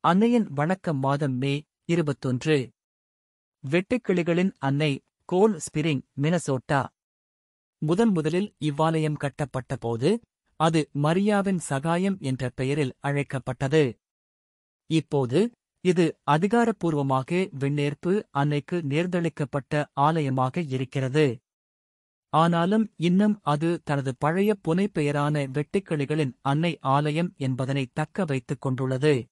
அன்னையின் வணக்கம் மாதம் மே 21. வெட்டுக்கிளிகளின் அன்னை, கோல்ட் ஸ்பிரிங், மினசோட்டா. முதலில் இவ்வாலயம் கட்டப்பட்ட போது, அது மரியாவின் சகாயம் என்ற பெயரில் அழைக்கப்பட்டது. இப்போது, இது அதிகாரப்பூர்வமாக விண்ணேற்பு அன்னைக்கு நேர்ந்தளிக்கப்பட்ட ஆலயமாக இருக்கிறது. ஆனாலும் இன்னும் அது தனது பழைய புனைப்பெயரான வெட்டுக்கிளிகளின் அன்னை ஆலயம் என்பதனை தக்க வைத்துக் கொண்டுள்ளது.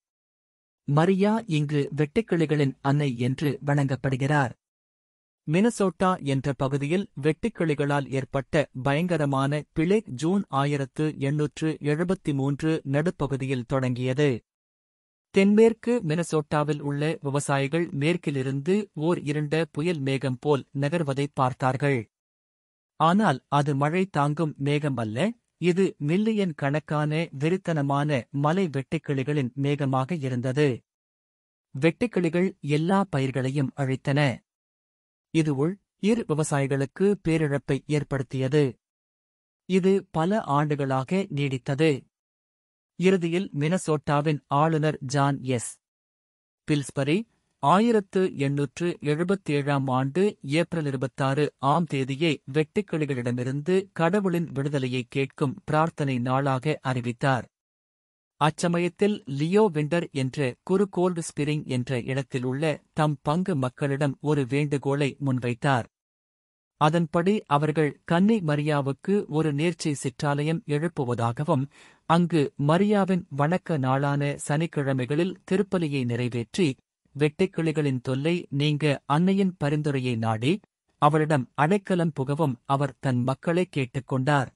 மரியா இங்கு வெட்டுக்கிளிகளின் அன்னை என்று வணங்கப்படுகிறார். மினசோட்டா என்ற பகுதியில் வெட்டுக்கிளிகளால் ஏற்பட்ட பயங்கரமான பிளேக் ஜூன் 1873 நடுப்பகுதியில் தொடங்கியது. தென்மேற்கு மினசோட்டாவில் உள்ள விவசாயிகள் மேற்கிலிருந்து ஓர் இருண்ட புயல் மேகம் போல் நகர்வதைப் பார்த்தார்கள். ஆனால் அது மழை தாங்கும் மேகம் அல்ல, இது மில்லியன் கணக்கான வெறித்தனமான மலை வெட்டுக்கிளிகளின் மேகமாக இருந்தது. வெட்டுக்கிளிகள் எல்லா பயிர்களையும் அழித்தன. இது உள்-இர் விவசாயிகளுக்கு பேரிழப்பை ஏற்படுத்தியது. இது பல ஆண்டுகளாக நீடித்தது. இறுதியில் மினசோட்டாவின் ஆளுநர் ஜான் எஸ். பில்ஸ்பரி 1877 ஏப்ரல் 26 வெட்டுக்கிளிகளிடமிருந்து கடவுளின் விடுதலையை கேட்கும் பிரார்த்தனை நாளாக அறிவித்தார். அச்சமயத்தில் லியோ விண்டர் என்ற குரு கோல்ட் ஸ்பிரிங் என்ற இடத்தில் உள்ள தம் பங்கு மக்களிடம் ஒரு வேண்டுகோளை முன்வைத்தார். அதன்படி அவர்கள் கன்னி மரியாவுக்கு ஒரு நேர்ச்சை சிற்றாலயம் எழுப்புவதாகவும், அங்கு மரியாவின் வணக்க நாளான சனிக்கிழமைகளில் திருப்பலியை நிறைவேற்றி, வெட்டுக்கிளிகளின் தொல்லை நீங்க அன்னையின் பரிந்துரையை நாடி, அவளிடம் அடைக்கலம் புகவும் அவர் தன் மக்களை கேட்டுக்கொண்டார்.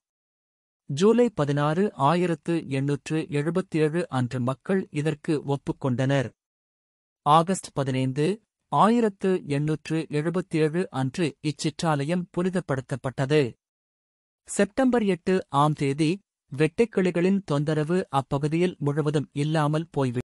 ஜூலை 16, 1877 அன்று மக்கள் இதற்கு ஒப்புக்கொண்டனர். ஆகஸ்ட் 15, 1877 அன்று இச்சிற்றாலயம் புனிதப்படுத்தப்பட்டது. செப்டம்பர் 8 வெட்டுக்கிளிகளின் தொந்தரவு அப்பகுதியில் முழுவதும் இல்லாமல் போய்விட்டது.